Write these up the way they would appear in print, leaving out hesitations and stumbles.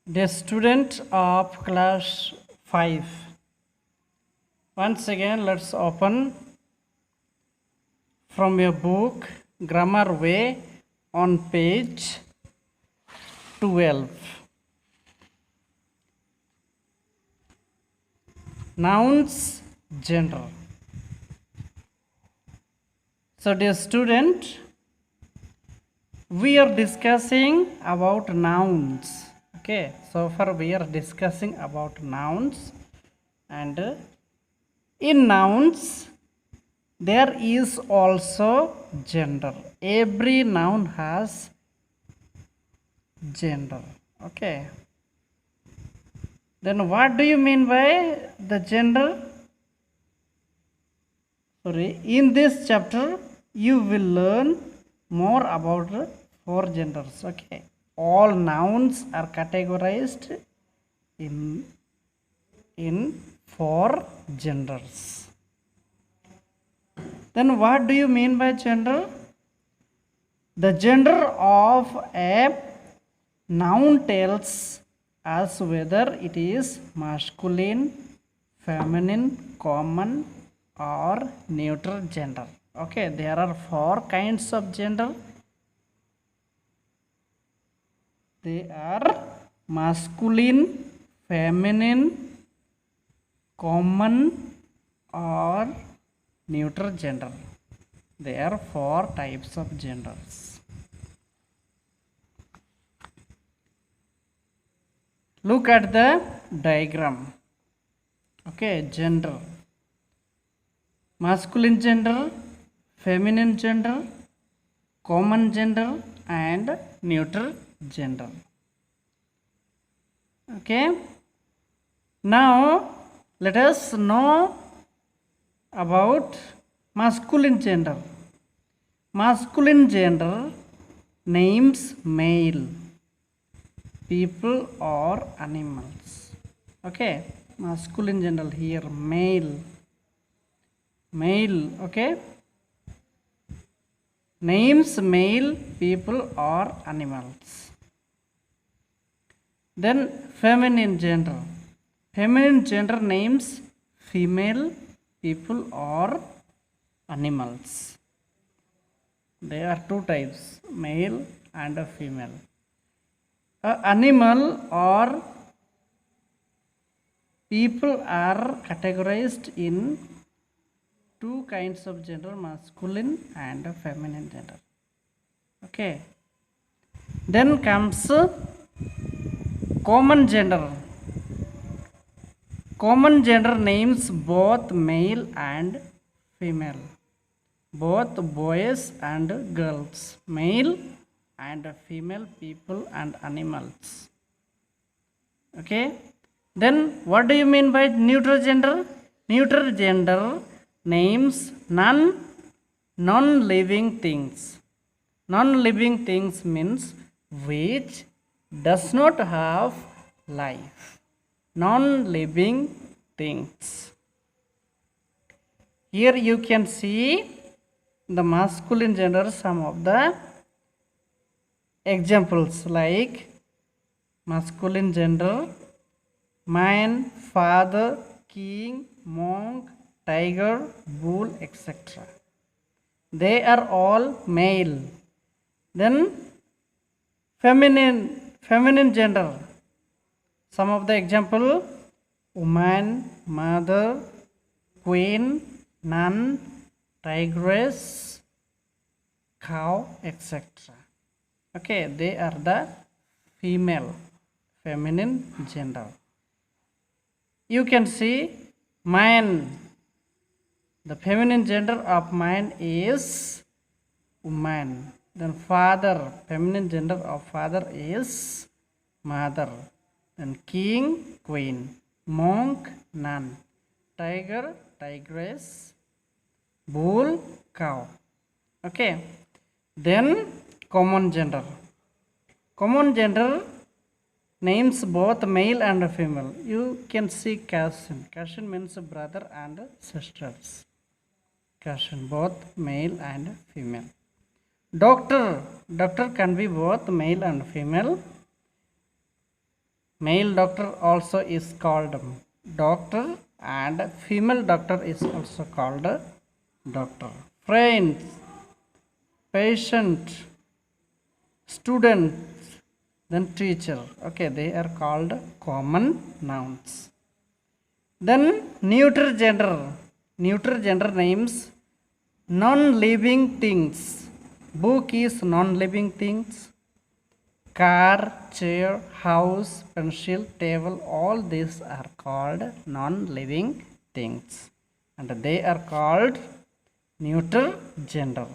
The student of class 5. Once again, let's open from your book Grammar Way on page 12. Nouns, gender. So, dear student, we are discussing about nouns. Okay, so far we are discussing about nouns, and in nouns there is also gender. Every noun has gender. Okay, then what do you mean by the gender? Sorry, in this chapter you will learn more about the four genders. Okay, all nouns are categorized in four genders. Then what do you mean by gender? The gender of a noun tells us whether it is masculine, feminine, common or neutral gender. Okay, there are four kinds of gender. They are masculine, feminine, common or neutral gender. There are four types of genders. Look at the diagram. Okay, gender. Masculine gender, feminine gender, common gender and neutral gender. Okay, now let us know about masculine gender. Masculine gender names male people or animals. Okay, masculine gender here male. Okay, names male people or animals. Then feminine gender names female people or animals. There are two types, male and a female. Animal or people are categorized in two kinds of gender, masculine and feminine gender. Okay, then comes common gender. Common gender names both male and female, both boys and girls, male and female people and animals. Okay, then what do you mean by neutral gender? Neutral gender names non-living things. Non-living things means which does not have life. Non-living things. Here you can see the masculine gender, some of the examples like masculine gender, man, father, king, monk, tiger, bull, etc. They are all male. Then feminine gender, some of the example, woman, mother, queen, nun, tigress, cow, etc. Okay, they are the feminine gender. You can see man. The feminine gender of man is woman. Then father, feminine gender of father is mother. Then king, queen, monk, nun, tiger, tigress, bull, cow. Okay, then common gender. Common gender names both male and female. You can see cousin. Cousin means brother and sisters. Cousin, both male and female. Doctor can be both male and female. Male doctor also is called doctor and female doctor is also called doctor. Friends, patient, student, then teacher. Okay, they are called common nouns. Then neuter gender. Neuter gender names non-living things. Book is non-living things. Car, chair, house, pencil, table, all these are called non-living things and they are called neuter gender.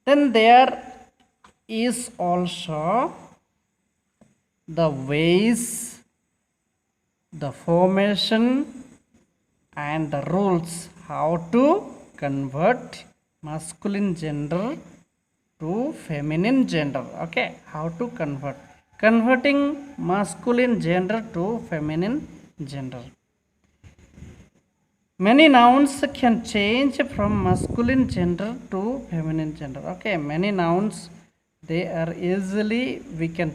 Then there is also the ways, the formation and the rules how to convert masculine gender to feminine gender. Okay, how to converting masculine gender to feminine gender. Many nouns can change from masculine gender to feminine gender. Okay, many nouns they are easily we can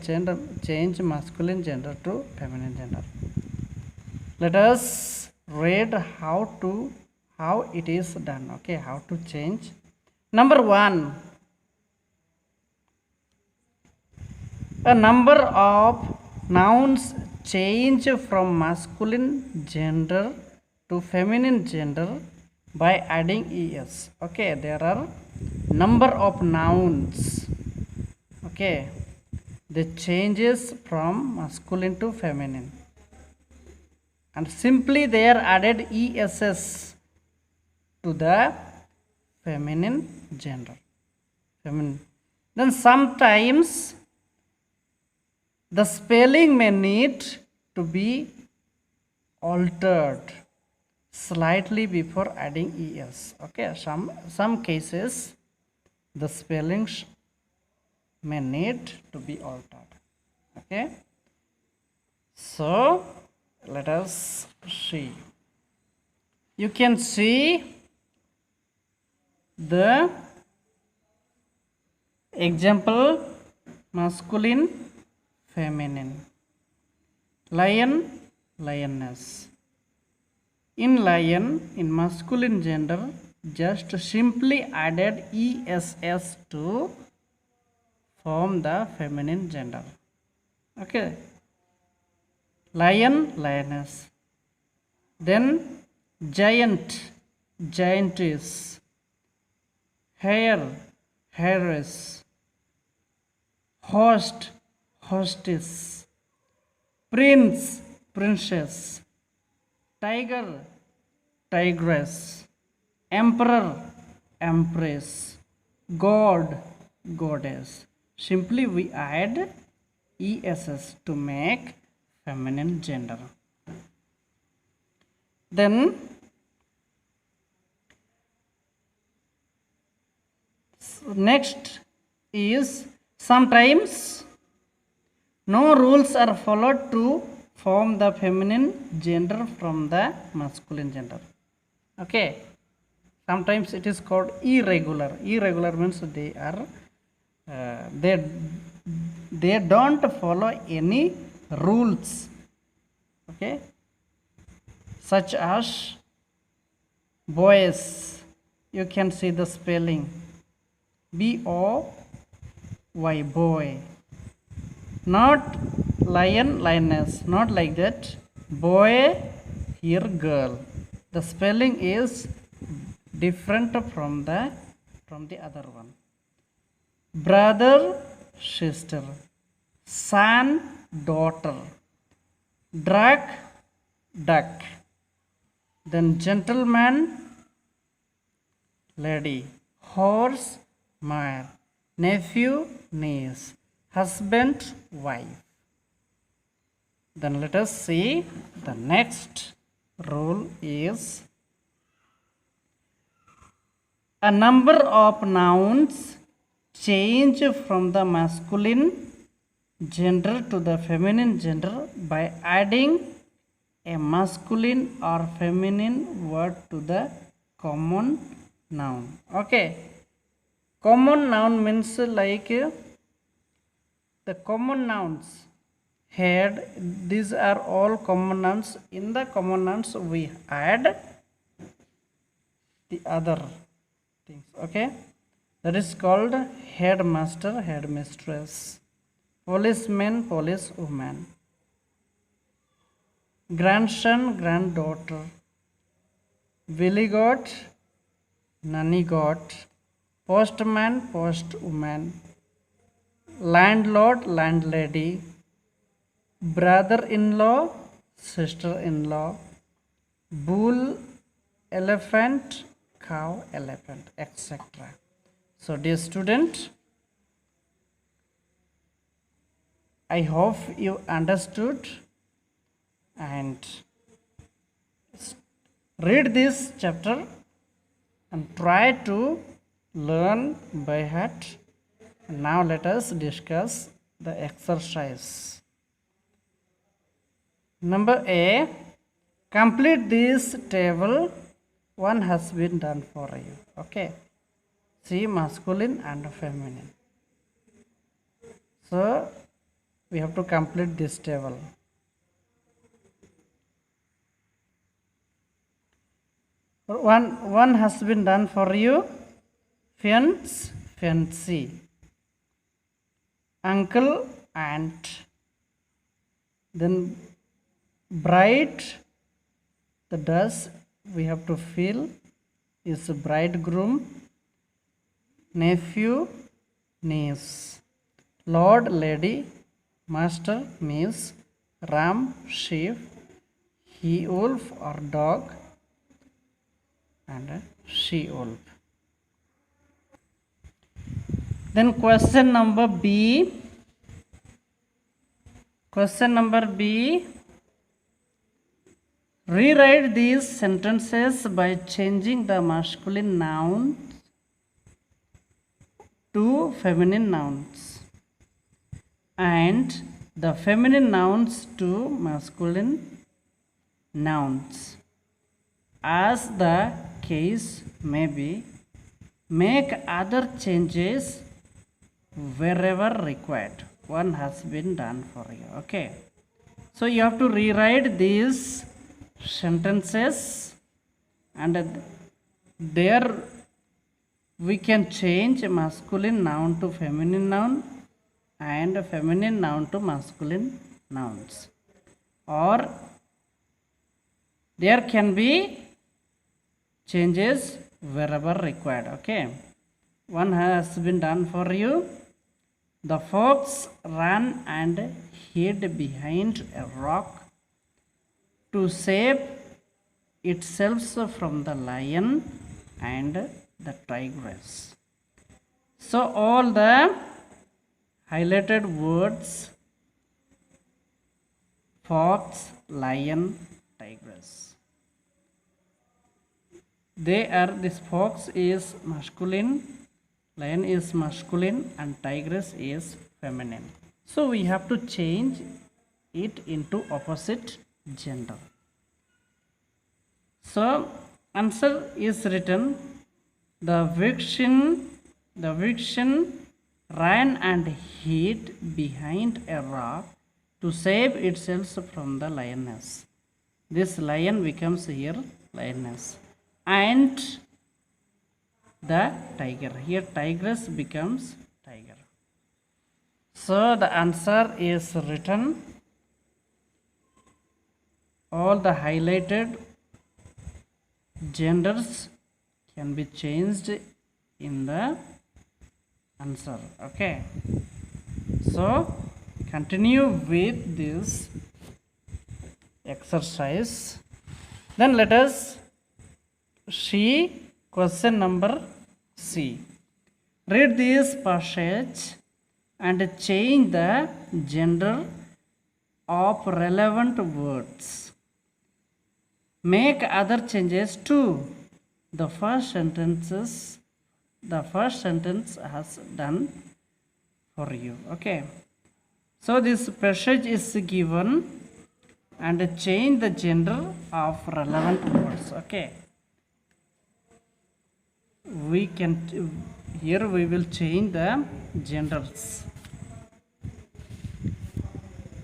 change masculine gender to feminine gender. Let us read how it is done. Okay, how to change. Number 1, a number of nouns change from masculine gender to feminine gender by adding es. Okay, there are number of nouns. Okay, they changes from masculine to feminine and simply they are added ess to the feminine gender. Then sometimes the spelling may need to be altered slightly before adding es. Okay, some cases the spellings may need to be altered. Okay, so let us see. You can see the example masculine, feminine. Lion, lioness. In lion, in masculine gender, just simply added ess to form the feminine gender. Okay, lion, lioness. Then giant, giantess. Hare, heiress. Host, hostess. Prince, princess. Tiger, tigress. Emperor, empress. God, goddess. Simply we add ess to make feminine gender. Then next is sometimes no rules are followed to form the feminine gender from the masculine gender. Okay, sometimes it is called irregular. Irregular means they are they don't follow any rules. Okay, such as boys, you can see the spelling boy, boy. Not lion, lioness, not like that. Boy, here girl. The spelling is different from the other one. Brother, sister. Son, daughter. Duck, duck. Then gentleman, lady. Horse, mare. Nephew, niece. Husband, wife. Then let us see the next rule is a number of nouns change from the masculine gender to the feminine gender by adding a masculine or feminine word to the common noun. Okay, common noun means like the common nouns head. These are all common nouns. In the common nouns we add the other things. Okay, that is called headmaster, headmistress, policeman, policewoman, grandson, granddaughter, Willy goat, nanny goat, postman, postwoman, landlord, landlady, brother-in-law, sister-in-law, bull, elephant, cow, elephant, etc. So dear student, I hope you understood and read this chapter and try to learn by heart. Now let us discuss the exercise. Number A, complete this table. One has been done for you. Okay, see masculine and feminine. So we have to complete this table. One has been done for you. Fiance, fiancée, uncle, aunt, then bride, the dress we have to fill is bridegroom, nephew, niece, lord, lady, master, miss, ram, sheep, he wolf or dog, and she wolf. Then question number B. Question number B. Rewrite these sentences by changing the masculine nouns to feminine nouns and the feminine nouns to masculine nouns. As the case may be, make other changes wherever required. One has been done for you. Okay, so you have to rewrite these sentences and there we can change masculine noun to feminine noun and feminine noun to masculine nouns, or there can be changes wherever required. Okay, one has been done for you. The fox ran and hid behind a rock to save itself from the lion and the tigress. So all the highlighted words, fox, lion, tigress, they are, this fox is masculine, lion is masculine, and tigress is feminine. So we have to change it into opposite gender. So answer is written, the vixen ran and hid behind a rock to save itself from the lioness. This lion becomes here lioness, and the tiger, here tigress becomes tiger. So the answer is written, all the highlighted genders can be changed in the answer. Okay, so continue with this exercise. Then let us see question number C. Read this passage and change the gender of relevant words. Make other changes too. The first sentence has done for you. Okay, so this passage is given and change the gender of relevant words. Okay, we can, here we will change the genders.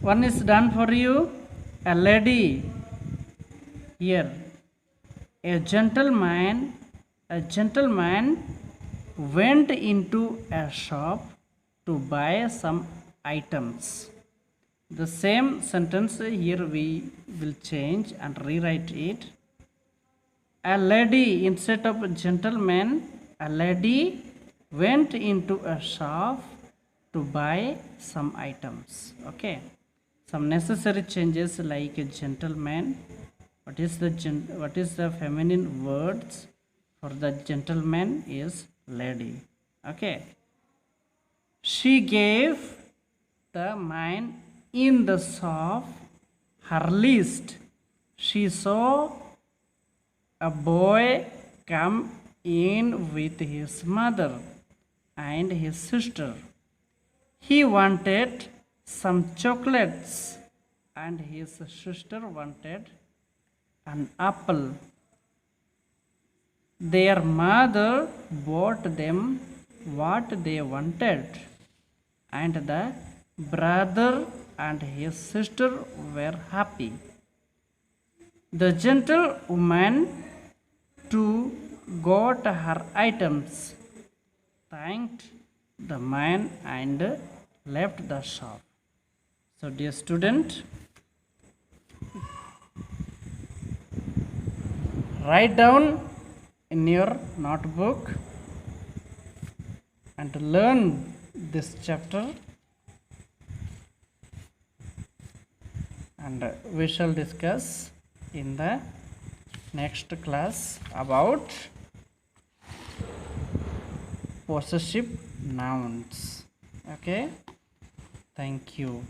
One is done for you. A lady. Here. A gentleman went into a shop to buy some items. The same sentence here we will change and rewrite it. A lady instead of a gentleman, a lady went into a shop to buy some items. Okay, some necessary changes like a gentleman. What is the feminine words for the gentleman is lady. Okay, she gave the man in the shop her list. She saw a boy come in with his mother and his sister. He wanted some chocolates and his sister wanted an apple. Their mother bought them what they wanted, and the brother and his sister were happy. The gentlewoman too got her items, thanked the man, and left the shop. So, dear student, write down in your notebook and learn this chapter, and we shall discuss in the next class about possessive nouns. Okay, thank you.